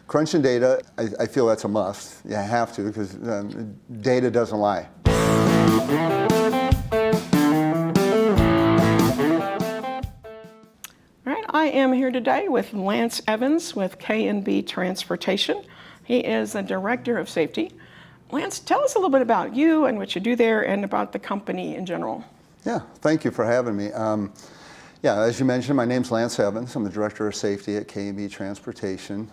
Crunching data, I feel that's a must. You have to, because data doesn't lie. All right, I am here today with Lance Evans with K&B Transportation. He is the Director of Safety. Lance, tell us a little bit about you and what you do there and about the company in general. Yeah, thank you for having me. As you mentioned, my name's Lance Evans. I'm the Director of Safety at K&B Transportation.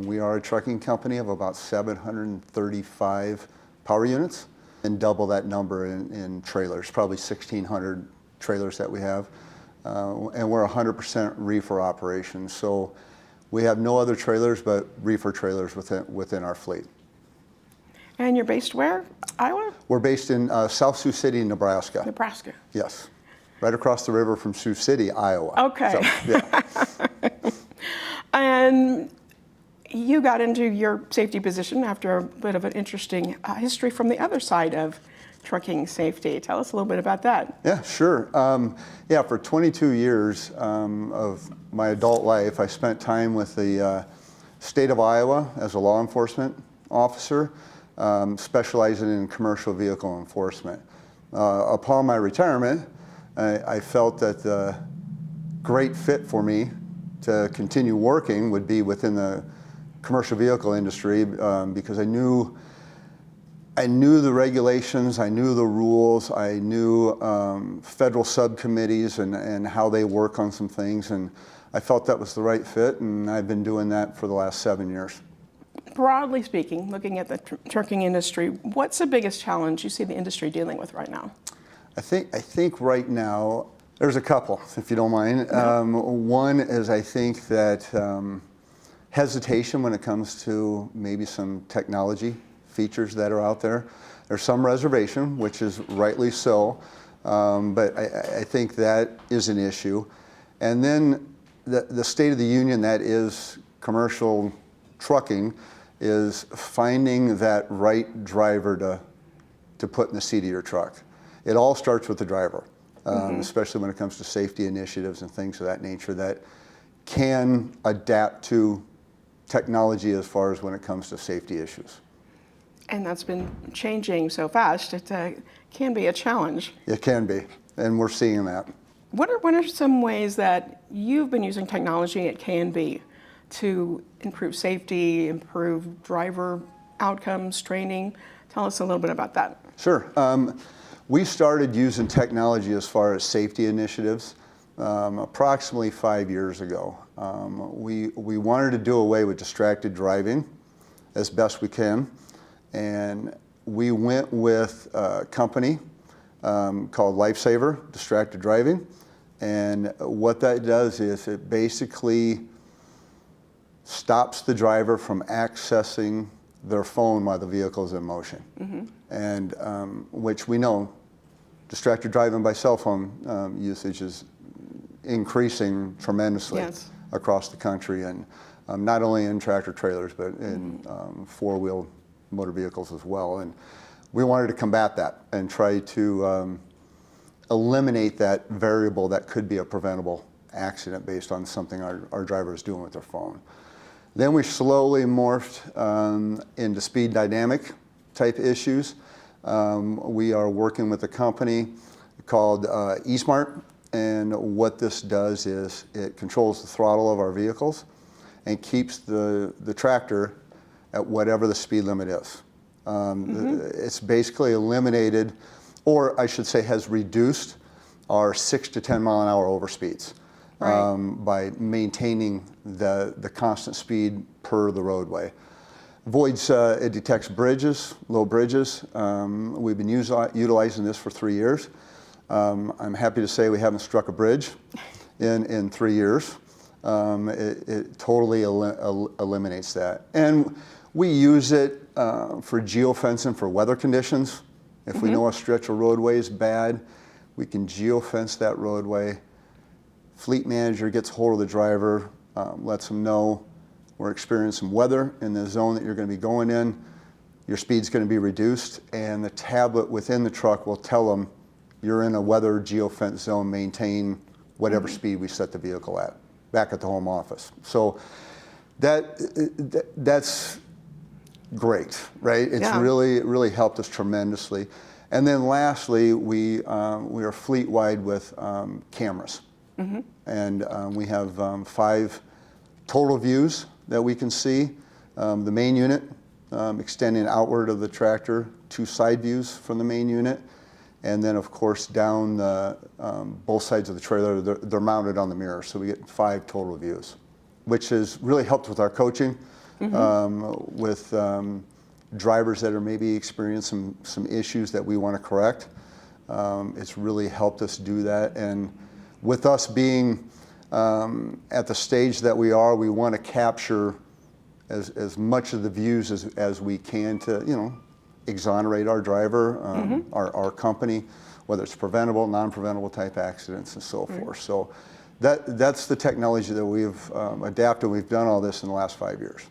We are a trucking company of about 735 power units and double that number in trailers, probably 1,600 trailers that we have. And we're 100% reefer operations. So we have no other trailers but reefer trailers within our fleet. And you're based where? Iowa? We're based in South Sioux City, Nebraska. Nebraska. Yes. Right across the river from Sioux City, Iowa. Okay. So, yeah. And you got into your safety position after a bit of an interesting history from the other side of trucking safety. Tell us a little bit about that. Yeah, sure. For 22 years of my adult life, I spent time with the state of Iowa as a law enforcement officer, specializing in commercial vehicle enforcement. Upon my retirement, I felt that the great fit for me to continue working would be within the commercial vehicle industry because I knew the regulations, I knew the rules, I knew federal subcommittees and how they work on some things, and I felt that was the right fit, and I've been doing that for the last 7 years. Broadly speaking, looking at the trucking industry, what's the biggest challenge you see the industry dealing with right now? I think right now, there's a couple, if you don't mind. One is I think that hesitation when it comes to maybe some technology features that are out there. There's some reservation, which is rightly so, but I think that is an issue. And then the state of the union that is commercial trucking is finding that right driver to put in the seat of your truck. It all starts with the driver, especially when it comes to safety initiatives and things of that nature that can adapt to technology as far as when it comes to safety issues. And that's been changing so fast, it can be a challenge. It can be, and we're seeing that. What are some ways that you've been using technology at K&B to improve safety, improve driver outcomes, training? Tell us a little bit about that. Sure. We started using technology as far as safety initiatives approximately 5 years ago. We wanted to do away with distracted driving as best we can, and we went with a company called Lifesaver Distracted Driving, and what that does is it basically stops the driver from accessing their phone while the vehicle is in motion. And which we know distracted driving by cell phone usage is increasing tremendously across the country, and not only in tractor trailers but in four-wheel motor vehicles as well. And we wanted to combat that and try to eliminate that variable that could be a preventable accident based on something our driver is doing with their phone. Then we slowly morphed into speed dynamic type issues. We are working with a company called eSmart, and what this does is it controls the throttle of our vehicles and keeps the tractor at whatever the speed limit is. It's basically eliminated, or I should say has reduced our 6 to 10 mile an hour overspeeds. By maintaining the constant speed per the roadway. Voids, it detects bridges, low bridges. We've been utilizing this for 3 years. I'm happy to say we haven't struck a bridge in 3 years. It totally eliminates that. And we use it for geofencing for weather conditions. If we know a stretch of roadway is bad, we can geofence that roadway. Fleet manager gets hold of the driver, lets them know we're experiencing weather in the zone that you're going to be going in. Your speed's going to be reduced, and the tablet within the truck will tell them you're in a weather geofence zone, maintain whatever speed we set the vehicle at, back at the home office. So That's great, right? It's Yeah. really helped us tremendously. And then lastly, we are fleet-wide with cameras. And we have 5 total views that we can see. The main unit extending outward of the tractor, 2 side views from the main unit, and then of course down both sides of the trailer, they're mounted on the mirror, so we get 5 total views, which has really helped with our coaching, with drivers that are maybe experiencing some issues that we want to correct. It's really helped us do that, and with us being at the stage that we are, we want to capture as much of the views as we can to, exonerate our driver, our company, whether it's preventable, non-preventable type accidents and so forth. So that's the technology that we've adapted. We've done all this in the last 5 years.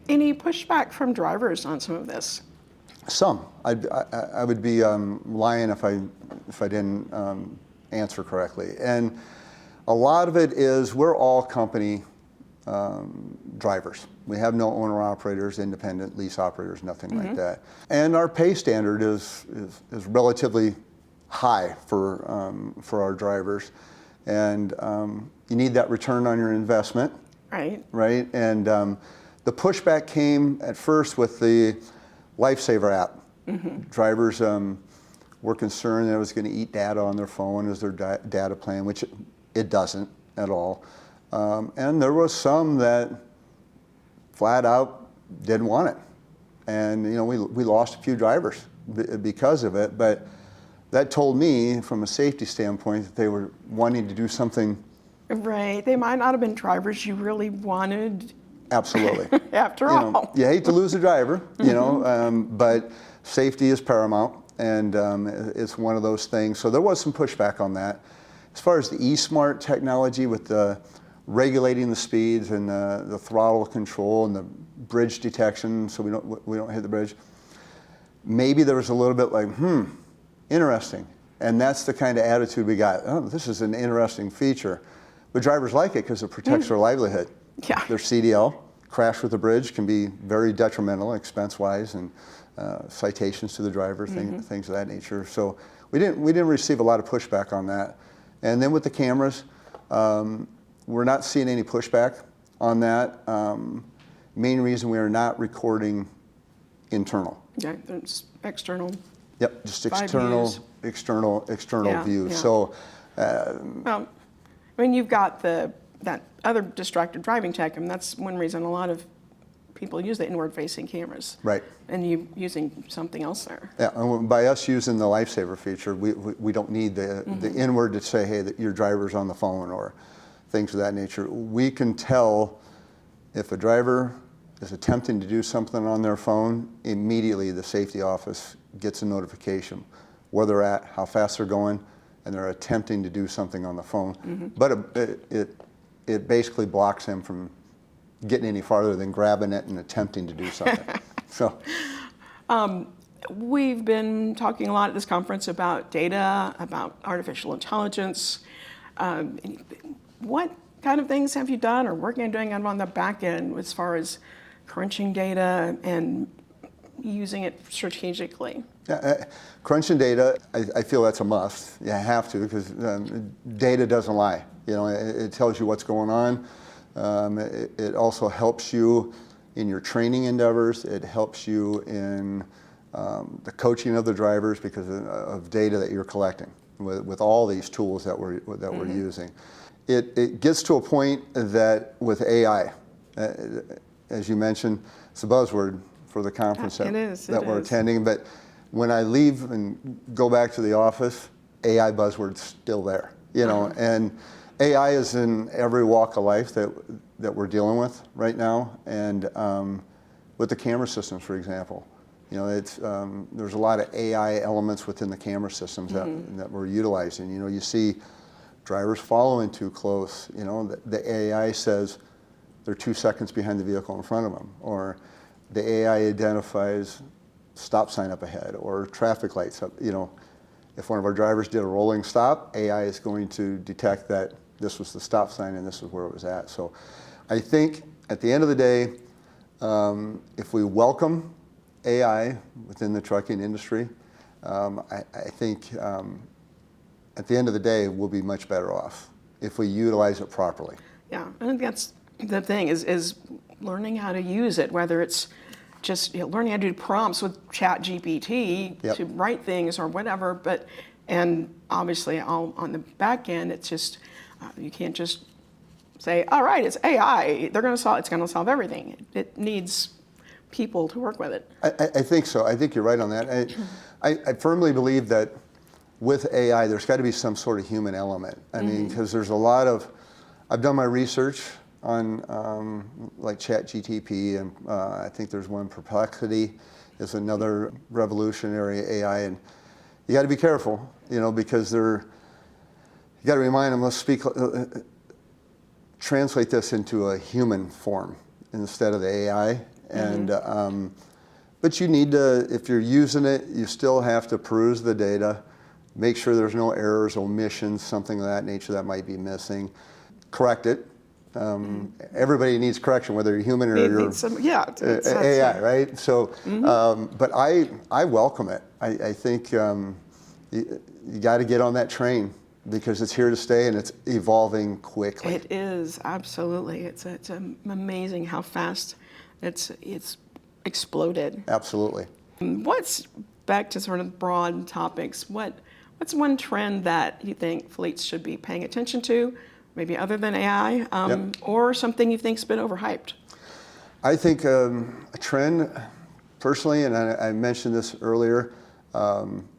Any pushback from drivers on some of this? Some. I would be lying if I didn't answer correctly. And a lot of it is we're all company drivers. We have no owner-operators, independent lease operators, nothing like that. And our pay standard is relatively high for our drivers. And you need that return on your investment. Right? And the pushback came at first with the Lifesaver app. Drivers were concerned that it was going to eat data on their phone as their data plan, which it doesn't at all. And there was some that flat out didn't want it. And we lost a few drivers because of it, but that told me from a safety standpoint that they were wanting to do something. Right, they might not have been drivers you really wanted. Absolutely. After all. You hate to lose a driver, but safety is paramount, and it's one of those things. So there was some pushback on that. As far as the eSmart technology with the regulating the speeds and the throttle control and the bridge detection, so we don't hit the bridge, maybe there was a little bit like, interesting. And that's the kind of attitude we got. Oh, this is an interesting feature. But drivers like it because it protects their livelihood. Yeah. Their CDL, crash with the bridge can be very detrimental expense-wise, and citations to the driver, things of that nature. So we didn't receive a lot of pushback on that. And then with the cameras, we're not seeing any pushback on that. Main reason we are not recording internal. Yeah, there's external. Yep, just 5 external views. Yeah. So, Well, I mean, you've got that other distracted driving tech, and that's one reason a lot of people use the inward-facing cameras. right. And you using something else there. Yeah, and by us using the Lifesaver feature, we don't need the inward to say, hey, that your driver's on the phone or things of that nature. We can tell if a driver is attempting to do something on their phone, immediately the safety office gets a notification where they're at, how fast they're going, and they're attempting to do something on the phone. But it basically blocks them from getting any farther than grabbing it and attempting to do something. So, we've been talking a lot at this conference about data, about artificial intelligence. What kind of things have you done or working on doing on the back end as far as crunching data and using it strategically? Crunching data, I feel that's a must. You have to, because data doesn't lie. It tells you what's going on. It also helps you in your training endeavors. It helps you in the coaching of the drivers because of data that you're collecting with all these tools that we're using. It gets to a point that with AI, as you mentioned, it's a buzzword for the conference that we're attending. But when I leave and go back to the office, AI buzzword's still there. And AI is in every walk of life that we're dealing with right now, and with the camera systems, for example, there's a lot of AI elements within the camera systems that we're utilizing. You see drivers following too close. The AI says they're 2 seconds behind the vehicle in front of them, or the AI identifies stop sign up ahead or traffic lights up. If one of our drivers did a rolling stop, AI is going to detect that this was the stop sign and this is where it was at. So I think at the end of the day, if we welcome AI within the trucking industry, I think at the end of the day, we'll be much better off if we utilize it properly. Yeah, I think that's the thing is learning how to use it, whether it's just learning how to do prompts with ChatGPT Yep. to write things or whatever, and obviously all on the back end, it's just, you can't just say, all right, it's AI, it's going to solve everything. It needs people to work with it. I think so. I think you're right on that. I firmly believe that with AI, there's got to be some sort of human element. I mean, because there's a lot of, I've done my research on like ChatGPT, and I think there's one, Perplexity is another revolutionary AI, and you got to be careful, because you got to remind them, let's translate this into a human form instead of the AI. And but you need to, if you're using it, you still have to peruse the data, make sure there's no errors, omissions, something of that nature that might be missing, correct it. Everybody needs correction, whether you're human or you're AI, right? So, but I welcome it. I think you got to get on that train because it's here to stay and it's evolving quickly. It is, absolutely. It's amazing how fast it's exploded. Absolutely. What's, back to sort of broad topics, what's one trend that you think fleets should be paying attention to, maybe other than AI, or something you think's been overhyped? I think a trend, personally, and I mentioned this earlier,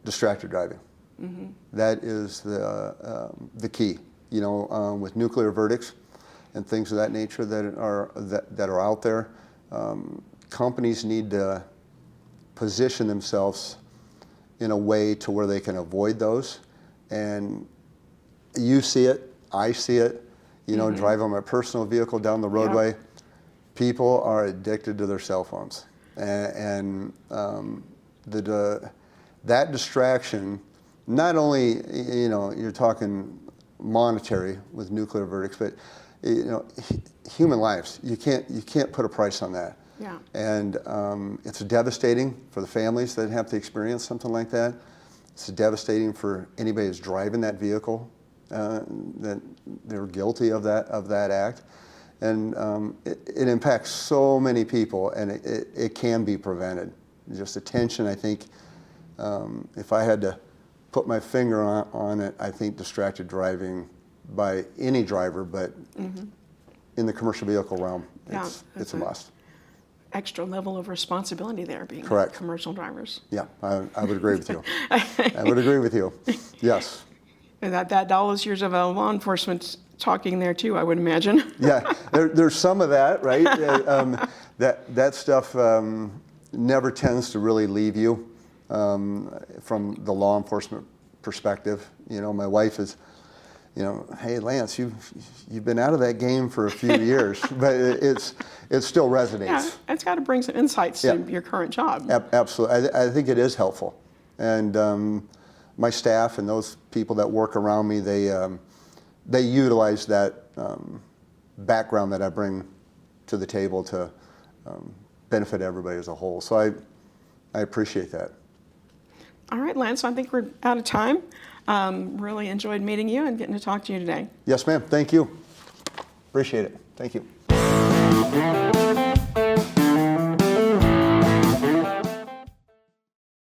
distracted driving. That is the key. With nuclear verdicts and things of that nature that are out there, companies need to position themselves in a way to where they can avoid those. And you see it, I see it, driving my personal vehicle down the roadway. Yep. People are addicted to their cell phones. And that distraction, not only, you're talking monetary with nuclear verdicts, but, human lives, you can't put a price on that. Yeah. And it's devastating for the families that have to experience something like that. It's devastating for anybody who's driving that vehicle, that they're guilty of that act. And it impacts so many people, and it can be prevented. Just attention, I think, if I had to put my finger on it, I think distracted driving by any driver, but in the commercial vehicle realm, it's a must. Extra level of responsibility there, being Correct. Commercial drivers. Yeah, I would agree with you. I would agree with you. Yes. And that all those years of law enforcement talking there too, I would imagine. Yeah, there's some of that, right? That stuff never tends to really leave you from the law enforcement perspective. My wife is, hey Lance, you've been out of that game for a few years, but it still resonates. Yeah, it's got to bring some insights to your current job. Absolutely, I think it is helpful, and my staff and those people that work around me, they utilize that background that I bring to the table to benefit everybody as a whole. So I appreciate that. All right, Lance, I think we're out of time. Really enjoyed meeting you and getting to talk to you today. Yes, ma'am. Thank you. Appreciate it. Thank you.